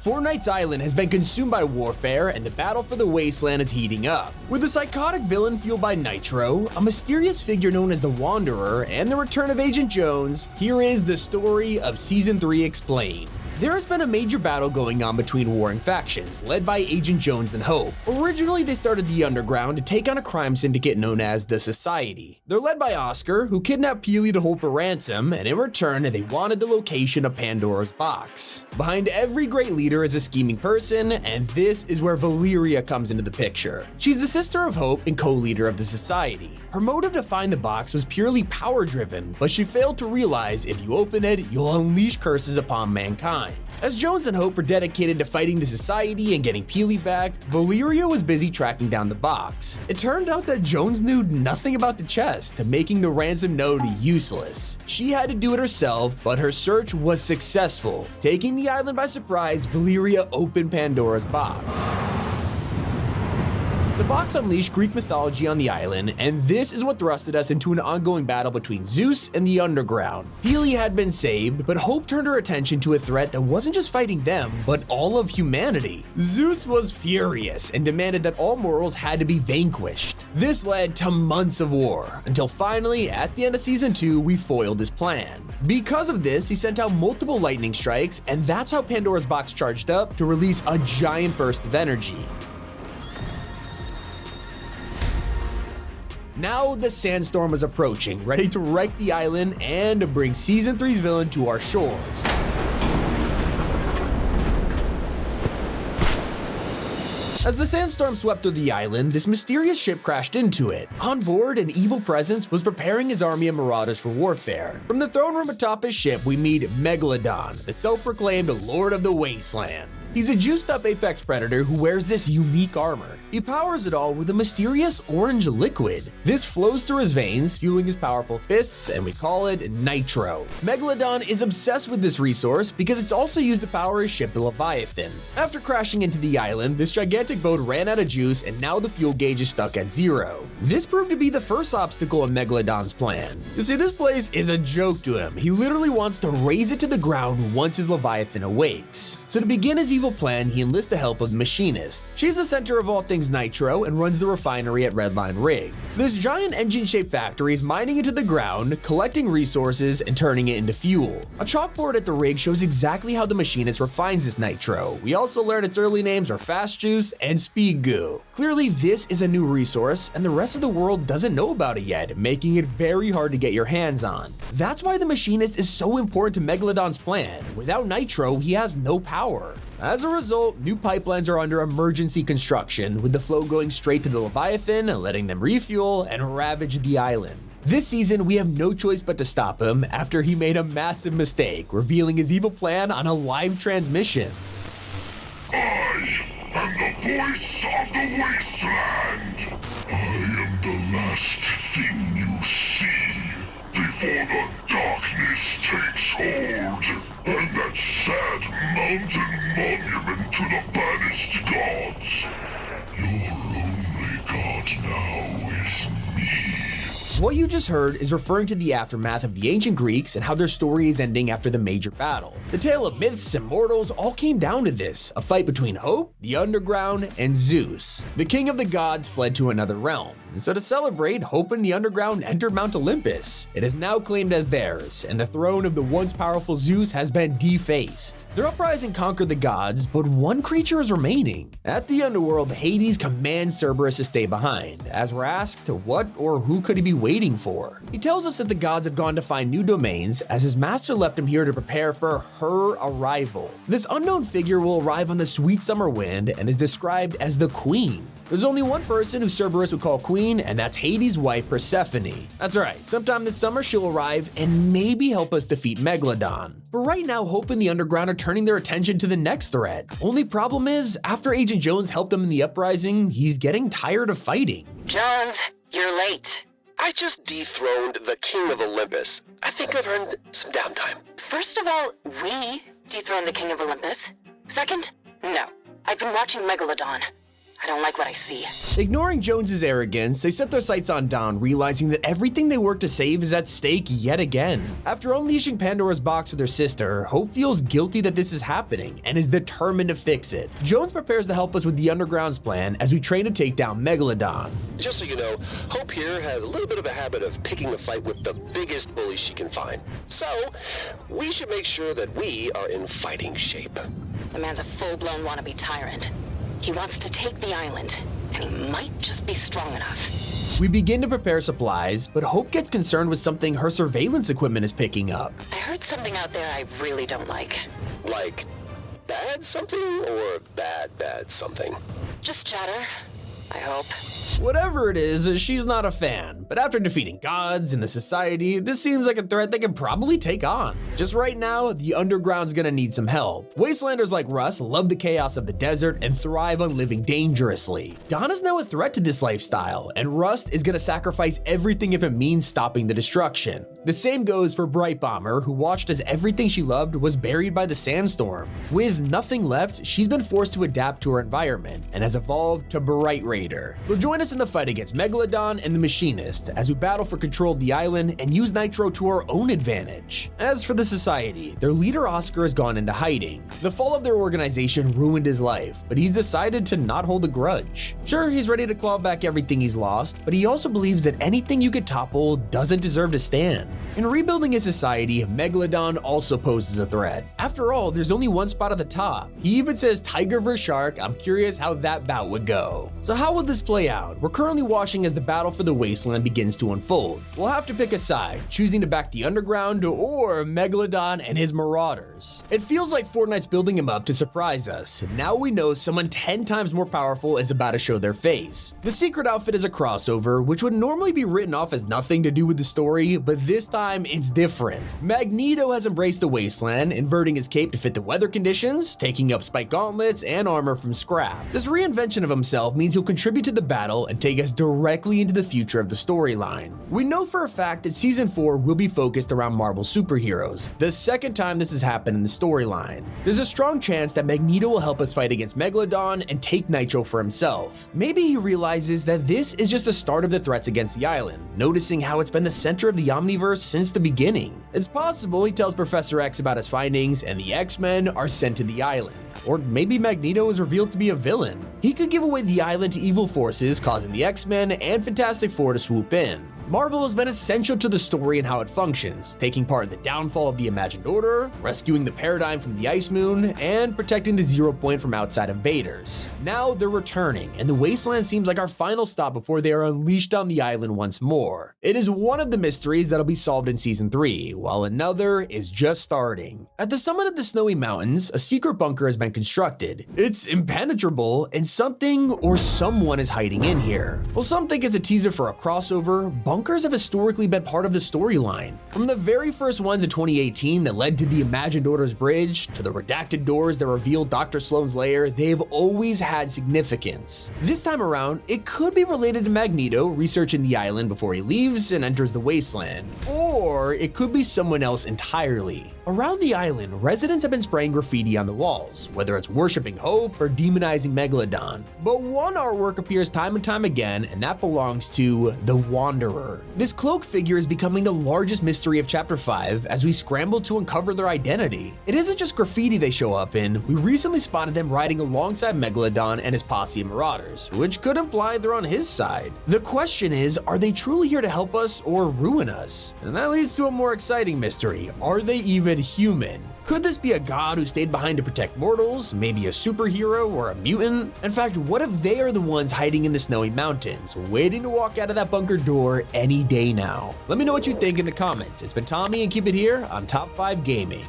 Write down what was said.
Fortnite's island has been consumed by warfare, and the battle for the wasteland is heating up. With a psychotic villain fueled by Nitro, a mysterious figure known as the Wanderer, and the return of Agent Jones, here is the story of Season 3 Explained. There has been a major battle going on between warring factions, led by Agent Jones and Hope. Originally, they started the Underground to take on a crime syndicate known as the Society. They're led by Oscar, who kidnapped Peely to hold for ransom, and in return, they wanted the location of Pandora's box. Behind every great leader is a scheming person, and this is where Valeria comes into the picture. She's the sister of Hope and co-leader of the Society. Her motive to find the box was purely power-driven, but she failed to realize if you open it, you'll unleash curses upon mankind. As Jones and Hope were dedicated to fighting the Society and getting Peely back, Valeria was busy tracking down the box. It turned out that Jones knew nothing about the chest, making the ransom node useless. She had to do it herself, but her search was successful. Taking the island by surprise, Valeria opened Pandora's box. The box unleashed Greek mythology on the island, and this is what thrusted us into an ongoing battle between Zeus and the Underground. Peely had been saved, but Hope turned her attention to a threat that wasn't just fighting them, but all of humanity. Zeus was furious and demanded that all mortals had to be vanquished. This led to months of war, until finally, at the end of Season 2, we foiled his plan. Because of this, he sent out multiple lightning strikes, and that's how Pandora's box charged up to release a giant burst of energy. Now the sandstorm was approaching, ready to wreck the island and to bring Season 3's villain to our shores. As the sandstorm swept through the island, this mysterious ship crashed into it. On board, an evil presence was preparing his army of marauders for warfare. From the throne room atop his ship, we meet Megalodon, the self-proclaimed Lord of the Wasteland. He's a juiced-up apex predator who wears this unique armor. He powers it all with a mysterious orange liquid. This flows through his veins, fueling his powerful fists, and we call it Nitro. Megalodon is obsessed with this resource because it's also used to power his ship, the Leviathan. After crashing into the island, this gigantic boat ran out of juice, and now the fuel gauge is stuck at 0. This proved to be the first obstacle in Megalodon's plan. You see, this place is a joke to him. He literally wants to raze it to the ground once his Leviathan awakes. So to begin his evil plan, he enlists the help of the Machinist. She's the center of all things Nitro and runs the refinery at Redline Rig. This giant engine-shaped factory is mining into the ground, collecting resources, and turning it into fuel. A chalkboard at the rig shows exactly how the Machinist refines this Nitro. We also learn its early names are Fast Juice and Speed Goo. Clearly, this is a new resource, and the rest of the world doesn't know about it yet, making it very hard to get your hands on. That's why the Machinist is so important to Megalodon's plan. Without Nitro, he has no power. As a result, new pipelines are under emergency construction, with the flow going straight to the Leviathan, letting them refuel and ravage the island. This season, we have no choice but to stop him after he made a massive mistake, revealing his evil plan on a live transmission. I am the voice of the wasteland. I am the last thing you see before the darkness takes hold. And that sad mountain monument to the banished gods. Your only god now is me. What you just heard is referring to the aftermath of the ancient Greeks and how their story is ending after the major battle. The tale of myths and mortals all came down to this, a fight between Hope, the Underground, and Zeus. The king of the gods fled to another realm. And so to celebrate, Hope and the Underground entered Mount Olympus. It is now claimed as theirs, and the throne of the once powerful Zeus has been defaced. Their uprising conquered the gods, but one creature is remaining. At the underworld, Hades commands Cerberus to stay behind. As we're asked, what or who could he be waiting for? He tells us that the gods have gone to find new domains, as his master left him here to prepare for her arrival. This unknown figure will arrive on the sweet summer wind and is described as the Queen. There's only one person who Cerberus would call queen, and that's Hades' wife, Persephone. That's right, sometime this summer she'll arrive and maybe help us defeat Megalodon. But right now, Hope and the Underground are turning their attention to the next threat. Only problem is, after Agent Jones helped them in the uprising, he's getting tired of fighting. Jones, you're late. I just dethroned the king of Olympus. I think I've earned some downtime. First of all, we dethroned the king of Olympus. Second, no. I've been watching Megalodon. I don't like what I see. Ignoring Jones's arrogance, they set their sights on Dawn, realizing that everything they work to save is at stake yet again. After unleashing Pandora's box with her sister, Hope feels guilty that this is happening and is determined to fix it. Jones prepares to help us with the Underground's plan as we train to take down Megalodon. Just so you know, Hope here has a little bit of a habit of picking a fight with the biggest bully she can find. So, we should make sure that we are in fighting shape. The man's a full-blown wannabe tyrant. He wants to take the island, and he might just be strong enough. We begin to prepare supplies, but Hope gets concerned with something her surveillance equipment is picking up. I heard something out there I really don't like. Like, bad something or bad something? Just chatter, I hope. Whatever it is, she's not a fan, but after defeating gods and the society, this seems like a threat they can probably take on. Just right now, the Underground's gonna need some help. Wastelanders like Russ love the chaos of the desert and thrive on living dangerously. Dawn is now a threat to this lifestyle, and Rust is gonna sacrifice everything if it means stopping the destruction. The same goes for Bright Bomber, who watched as everything she loved was buried by the sandstorm. With nothing left, she's been forced to adapt to her environment and has evolved to Bright Raider. They'll join us in the fight against Megalodon and the Machinist as we battle for control of the island and use Nitro to our own advantage. As for the society, their leader Oscar has gone into hiding. The fall of their organization ruined his life, but he's decided to not hold a grudge. Sure, he's ready to claw back everything he's lost, but he also believes that anything you could topple doesn't deserve to stand. In rebuilding his society, Megalodon also poses a threat. After all, there's only one spot at the top. He even says tiger vs shark. I'm curious how that bout would go. So how will this play out? We're currently watching as the battle for the wasteland begins to unfold. We'll have to pick a side, choosing to back the Underground or Megalodon and his marauders. It feels like Fortnite's building him up to surprise us. Now we know someone 10 times more powerful is about to show their face. The secret outfit is a crossover, which would normally be written off as nothing to do with the story, but this time it's different. Magneto has embraced the wasteland, inverting his cape to fit the weather conditions, taking up spike gauntlets and armor from scrap. This reinvention of himself means he'll contribute to the battle and take us directly into the future of the storyline. We know for a fact that Season 4 will be focused around Marvel superheroes, the second time this has happened in the storyline. There's a strong chance that Magneto will help us fight against Megalodon and take Nitro for himself. Maybe he realizes that this is just the start of the threats against the island, noticing how it's been the center of the Omniverse since the beginning. It's possible he tells Professor X about his findings and the X-Men are sent to the island. Or maybe Magneto is revealed to be a villain. He could give away the island to evil forces, causing the X-Men and Fantastic Four to swoop in. Marvel has been essential to the story and how it functions, taking part in the downfall of the Imagined Order, rescuing the Paradigm from the Ice Moon, and protecting the Zero Point from outside invaders. Now they're returning, and the Wasteland seems like our final stop before they are unleashed on the island once more. It is one of the mysteries that'll be solved in Season 3, while another is just starting. At the summit of the Snowy Mountains, a secret bunker has been constructed. It's impenetrable, and something or someone is hiding in here. Well, some think it's a teaser for a crossover. Bunkers have historically been part of the storyline. From the very first ones in 2018 that led to the Imagined Order's bridge, to the redacted doors that revealed Dr. Sloan's lair, they've always had significance. This time around, it could be related to Magneto researching the island before he leaves and enters the wasteland. Or it could be someone else entirely. Around the island, residents have been spraying graffiti on the walls, whether it's worshipping Hope or demonizing Megalodon. But one artwork appears time and time again, and that belongs to the Wanderer. This cloaked figure is becoming the largest mystery of Chapter 5 as we scramble to uncover their identity. It isn't just graffiti they show up in. We recently spotted them riding alongside Megalodon and his posse of marauders, which could imply they're on his side. The question is, are they truly here to help us or ruin us? And that leads to a more exciting mystery. Are they even human? Could this be a god who stayed behind to protect mortals, maybe a superhero or a mutant? In fact, what if they are the ones hiding in the Snowy Mountains, waiting to walk out of that bunker door any day now? Let me know what you think in the comments. It's been Tommy, and keep it here on Top 5 Gaming.